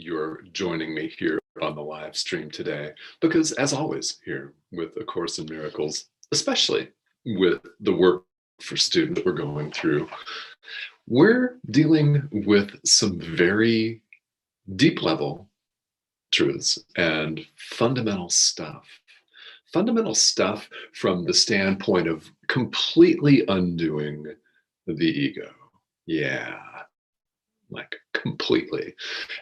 you're joining me here on the live stream today, because as always here with A Course in Miracles, especially with the work for students that we're going through, we're dealing with some very deep level truths and fundamental stuff. Fundamental stuff from the standpoint of completely undoing the ego. Yeah, like completely.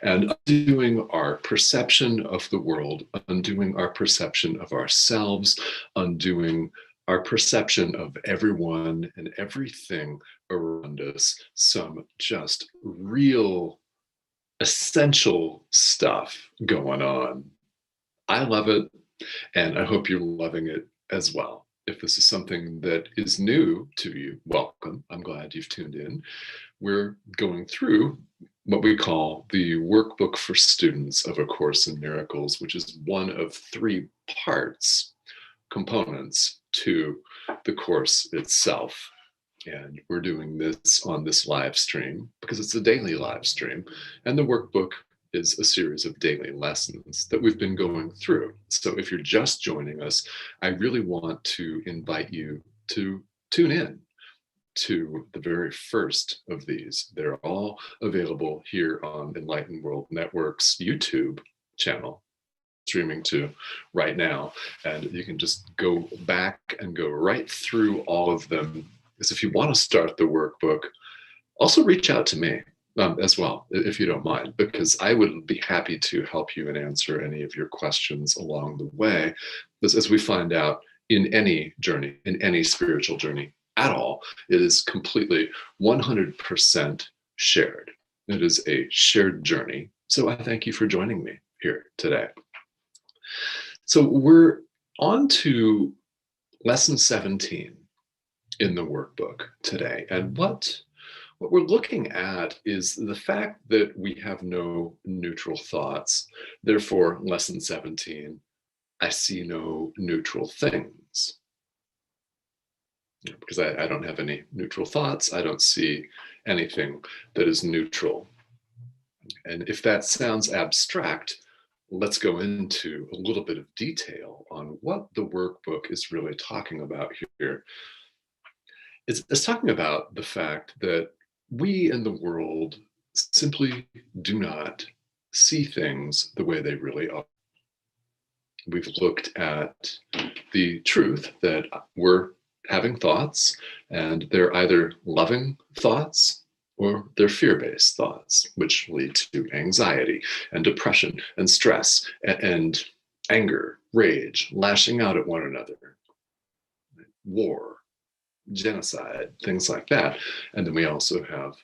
And undoing our perception of the world, undoing our perception of ourselves, undoing our perception of everyone and everything around us. Some just real essential stuff going on. I love it, and I hope you're loving it as well. If this is something that is new to you, welcome. I'm glad you've tuned in. We're going through what we call the Workbook for Students of A Course in Miracles, which is one of 3 components to the course itself. And we're doing this on this live stream because it's a daily live stream, and the workbook is a series of daily lessons that we've been going through. So if you're just joining us, I really want to invite you to tune in to the very first of these. They're all available here on Enlightened World Network's YouTube channel, streaming to right now. And you can just go back and go right through all of them. Because if you want to start the workbook, also reach out to me as well, if you don't mind, because I would be happy to help you and answer any of your questions along the way. As we find out in any journey, in any spiritual journey at all, it is completely 100% shared. It is a shared journey. So I thank you for joining me here today. So we're on to lesson 17 in the workbook today. And what we're looking at is the fact that we have no neutral thoughts. Therefore, lesson 17, I see no neutral things. Because I don't have any neutral thoughts, I don't see anything that is neutral. And if that sounds abstract, let's go into a little bit of detail on what the workbook is really talking about here. It's talking about the fact that we in the world simply do not see things the way they really are. We've looked at the truth that we're having thoughts, and they're either loving thoughts or they're fear-based thoughts, which lead to anxiety and depression and stress and anger, rage, lashing out at one another, war, genocide, things like that. And then we also have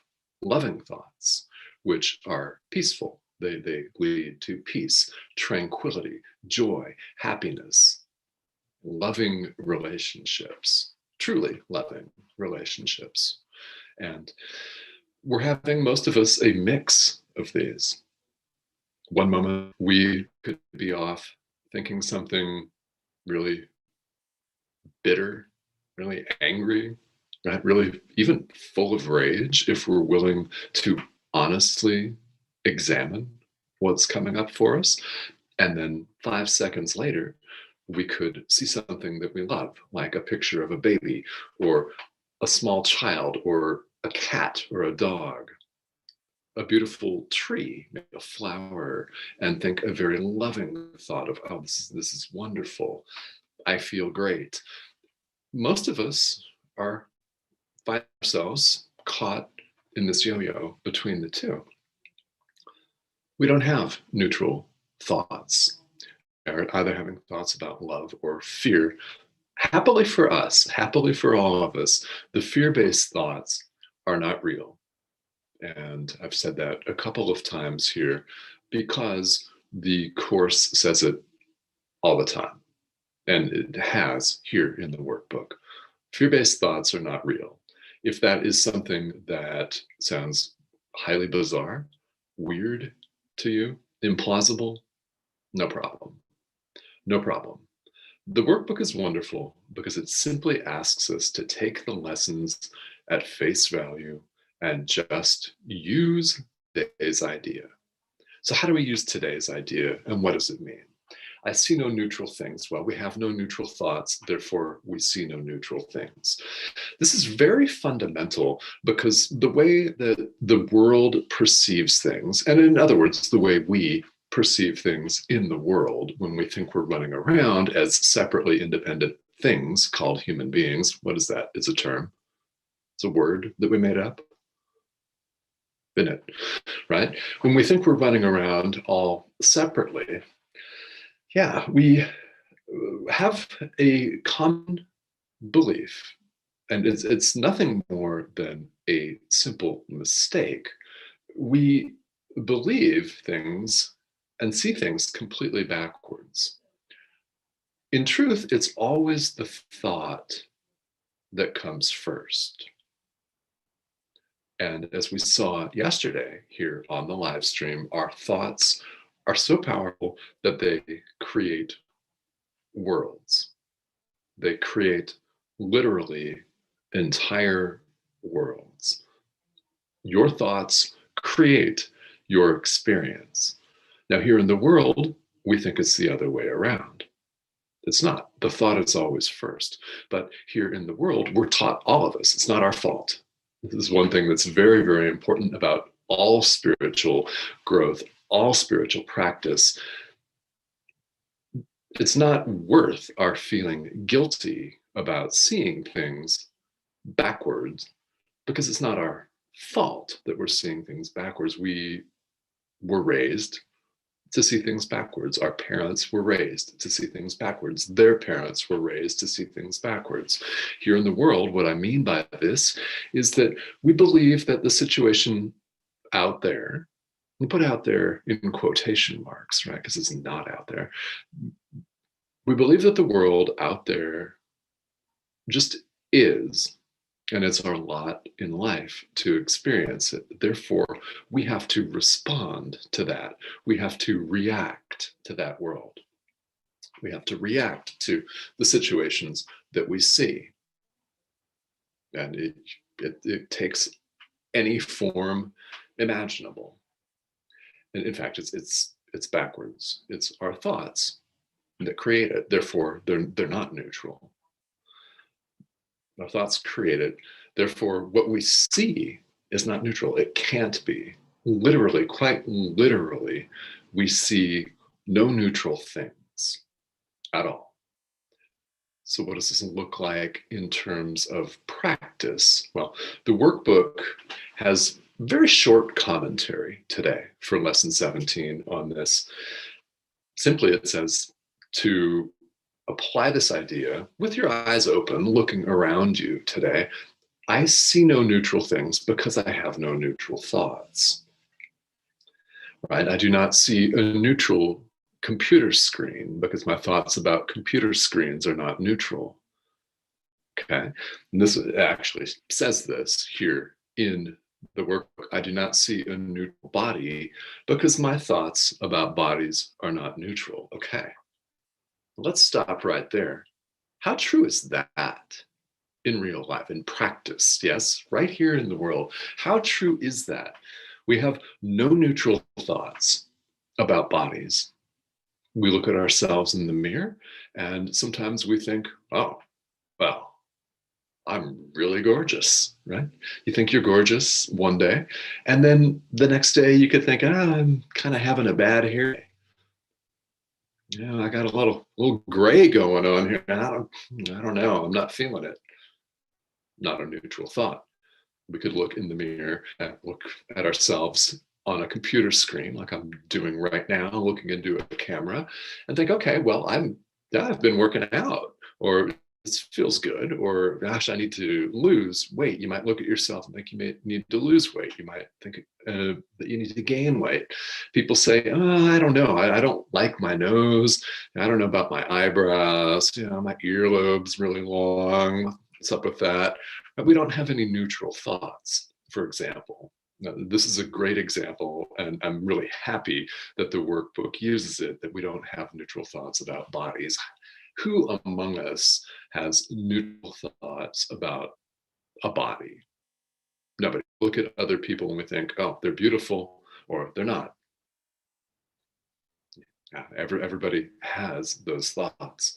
loving thoughts, which are peaceful. They lead to peace, tranquility, joy, happiness, loving relationships, truly loving relationships. And we're having, most of us, a mix of these. One moment we could be off thinking something really bitter, really angry, right? Really even full of rage, if we're willing to honestly examine what's coming up for us. And then 5 seconds later, we could see something that we love, like a picture of a baby or a small child or a cat or a dog, a beautiful tree, maybe a flower, and think a very loving thought of, oh, this is wonderful. I feel great. Most of us find ourselves caught in this yo-yo between the two. We don't have neutral thoughts. We're either having thoughts about love or fear. Happily for us, happily for all of us, the fear-based thoughts are not real. And I've said that a couple of times here because the Course says it all the time. And it has here in the workbook. Fear-based thoughts are not real. If that is something that sounds highly bizarre, weird to you, implausible, no problem. No problem. The workbook is wonderful because it simply asks us to take the lessons at face value and just use today's idea. So how do we use today's idea, and what does it mean? I see no neutral things. Well, we have no neutral thoughts, therefore we see no neutral things. This is very fundamental because the way that the world perceives things, and in other words, the way we perceive things in the world when we think we're running around as separately independent things called human beings. What is that? It's a term. It's a word that we made up. Isn't it? Right? When we think we're running around all separately, yeah, we have a common belief, and it's nothing more than a simple mistake. We believe things and see things completely backwards. In truth, it's always the thought that comes first. And as we saw yesterday here on the live stream, our thoughts are so powerful that they create worlds. They create literally entire worlds. Your thoughts create your experience. Now, here in the world, we think it's the other way around. It's not. The thought is always first. But here in the world, we're taught, all of us, it's not our fault. This is one thing that's very, very important about all spiritual growth, all spiritual practice. It's not worth our feeling guilty about seeing things backwards because it's not our fault that we're seeing things backwards. We were raised to see things backwards. Our parents were raised to see things backwards. Their parents were raised to see things backwards. Here in the world, what I mean by this is that we believe that the situation out there, we put out there in quotation marks, right? Because it's not out there. We believe that the world out there just is, and it's our lot in life to experience it. Therefore, we have to respond to that. We have to react to that world. We have to react to the situations that we see. And it takes any form imaginable. And in fact, it's backwards. It's our thoughts that create it. Therefore, they're not neutral. Our thoughts create it. Therefore, what we see is not neutral. It can't be. Literally, quite literally, we see no neutral things at all. So what does this look like in terms of practice? Well, the workbook has very short commentary today for lesson 17 on this. Simply, it says to apply this idea with your eyes open, looking around you today. I see no neutral things because I have no neutral thoughts, right? I do not see a neutral computer screen because my thoughts about computer screens are not neutral. Okay, and this actually says this here in the workbook. I do not see a neutral body because my thoughts about bodies are not neutral. Okay, let's stop right there. How true is that in real life, in practice? Yes, right here in the world. How true is that? We have no neutral thoughts about bodies. We look at ourselves in the mirror and sometimes we think, oh, well, I'm really gorgeous, right? You think you're gorgeous one day, and then the next day you could think, I'm kind of having a bad hair day. I got a little gray going on here. I don't know. I'm not feeling it. Not a neutral thought. We could look in the mirror and look at ourselves on a computer screen like I'm doing right now, looking into a camera, and think, okay, well, I've been working out, or this feels good, or gosh, I need to lose weight. You might look at yourself and think you may need to lose weight. You might think that you need to gain weight. People say, oh, I don't know. I don't like my nose. I don't know about my eyebrows. My earlobe's really long. What's up with that? But we don't have any neutral thoughts, for example. Now, this is a great example, and I'm really happy that the workbook uses it, that we don't have neutral thoughts about bodies. Who among us has neutral thoughts about a body? Nobody. Look at other people and we think, oh, they're beautiful, or they're not. Everybody has those thoughts.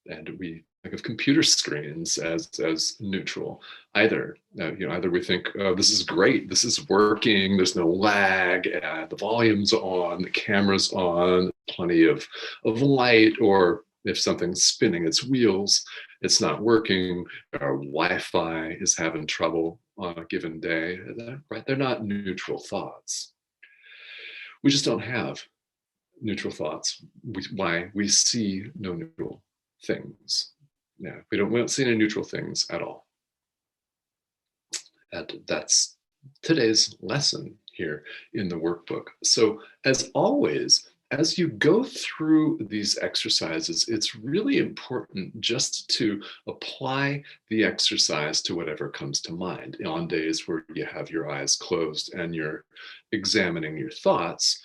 And we think of computer screens as neutral. Either either we think, oh, this is great, this is working, there's no lag, the volume's on, the camera's on, plenty of light, or if something's spinning its wheels, it's not working, our Wi-Fi is having trouble on a given day. Right? They're not neutral thoughts. We just don't have neutral thoughts. Why? We see no neutral things. Yeah, we don't see any neutral things at all. And that's today's lesson here in the workbook. So as always, as you go through these exercises, it's really important just to apply the exercise to whatever comes to mind. On days where you have your eyes closed and you're examining your thoughts,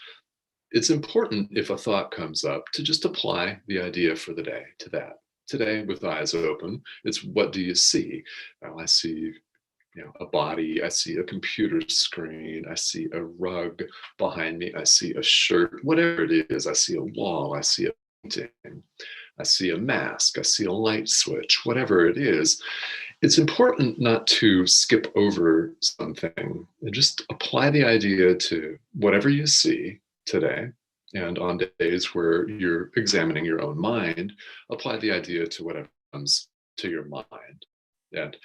it's important, if a thought comes up, to just apply the idea for the day to that. Today, with eyes open, it's what do you see? Well, I see a body, I see a computer screen, I see a rug behind me, I see a shirt, whatever it is, I see a wall, I see a painting, I see a mask, I see a light switch, whatever it is. It's important not to skip over something and just apply the idea to whatever you see today. And on days where you're examining your own mind, apply the idea to whatever comes to your mind. And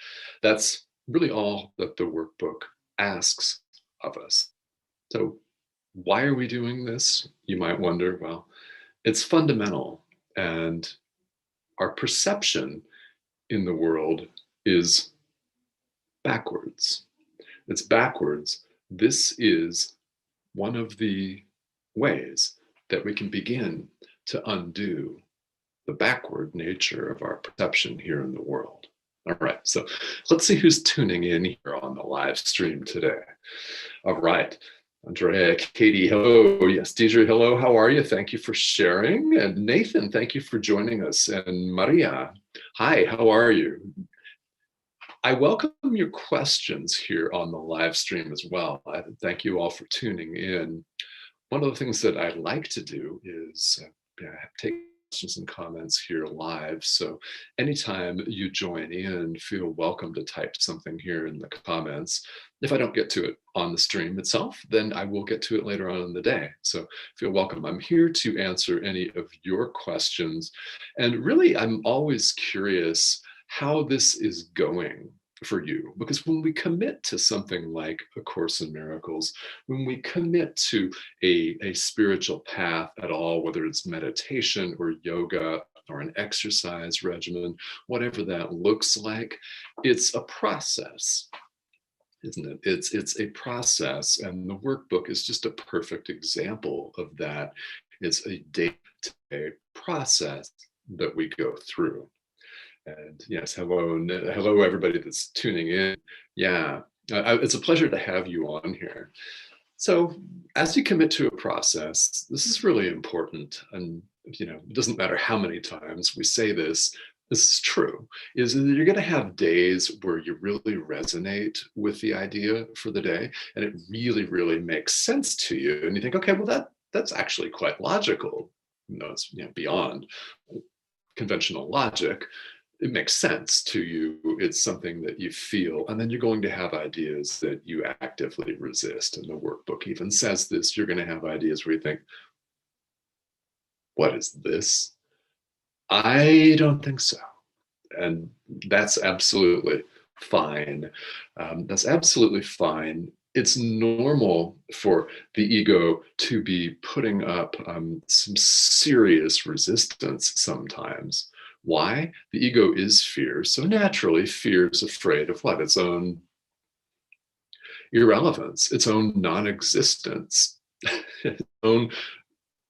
that's really all that the workbook asks of us. So why are we doing this? You might wonder. Well, it's fundamental, and our perception in the world is backwards. It's backwards. This is one of the ways that we can begin to undo the backward nature of our perception here in the world. All right, so let's see who's tuning in here on the live stream today. All right, Andrea, Katie, hello. Yes, Deidre, hello. How are you? Thank you for sharing. And Nathan, thank you for joining us. And Maria, hi, how are you? I welcome your questions here on the live stream as well. I thank you all for tuning in. One of the things that I like to do is take questions and comments here live. So anytime you join in, feel welcome to type something here in the comments. If I don't get to it on the stream itself, then I will get to it later on in the day. So feel welcome. I'm here to answer any of your questions. And really, I'm always curious how this is going for you, because when we commit to something like A Course in Miracles, when we commit to a spiritual path at all, whether it's meditation or yoga or an exercise regimen, whatever that looks like, it's a process, isn't it? It's a process, and the workbook is just a perfect example of that. It's a day-to-day process that we go through. And yes, hello everybody that's tuning in. Yeah, it's a pleasure to have you on here. So as you commit to a process, this is really important. And it doesn't matter how many times we say this is true, is that you're going to have days where you really resonate with the idea for the day, and it really, really makes sense to you. And you think, okay, well, that's actually quite logical. It's beyond conventional logic. It makes sense to you. It's something that you feel, and then you're going to have ideas that you actively resist. And the workbook even says this. You're going to have ideas where you think, what is this? I don't think so. And that's absolutely fine. That's absolutely fine. It's normal for the ego to be putting up some serious resistance sometimes. Why? The ego is fear. So naturally, fear is afraid of what? Its own irrelevance, its own non-existence, its own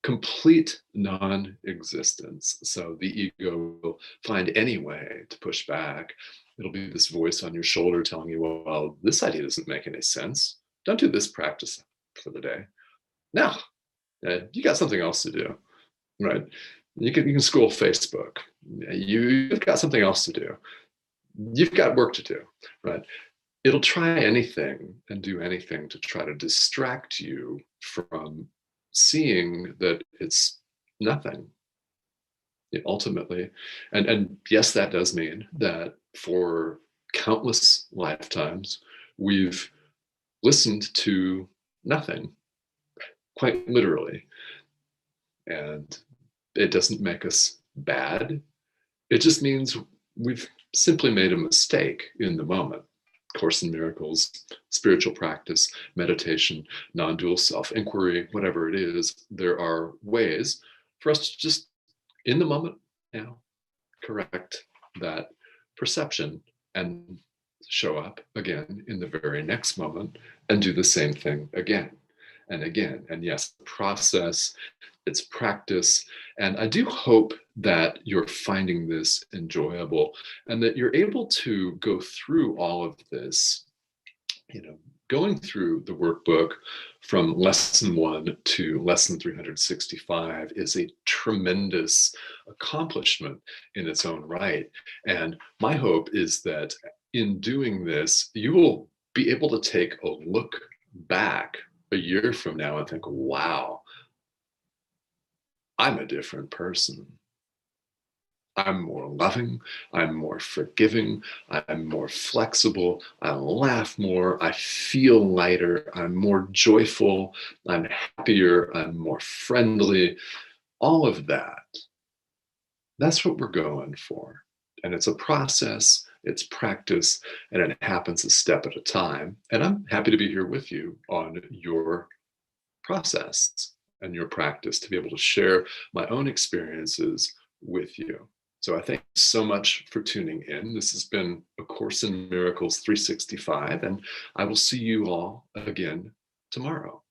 complete non-existence. So the ego will find any way to push back. It'll be this voice on your shoulder telling you, well, this idea doesn't make any sense. Don't do this practice for the day. Now, you got something else to do, right? You can scroll Facebook. You've got something else to do. You've got work to do, right? It'll try anything and do anything to try to distract you from seeing that it's nothing ultimately. And yes, that does mean that for countless lifetimes, we've listened to nothing, quite literally. And it doesn't make us bad. It just means we've simply made a mistake in the moment. Course in Miracles, spiritual practice, meditation, non dual self inquiry, whatever it is, there are ways for us to just in the moment now correct that perception and show up again in the very next moment and do the same thing again and again. And yes, process, it's practice. And I do hope that you're finding this enjoyable and that you're able to go through all of this, going through the workbook from lesson 1 to lesson 365 is a tremendous accomplishment in its own right. And my hope is that in doing this, you will be able to take a look back a year from now and think, wow, I'm a different person. I'm more loving, I'm more forgiving, I'm more flexible, I laugh more, I feel lighter, I'm more joyful, I'm happier, I'm more friendly. All of that, that's what we're going for. And it's a process, it's practice, and it happens a step at a time. And I'm happy to be here with you on your process and your practice to be able to share my own experiences with you. So I thank you so much for tuning in. This has been A Course in Miracles 365, and I will see you all again tomorrow.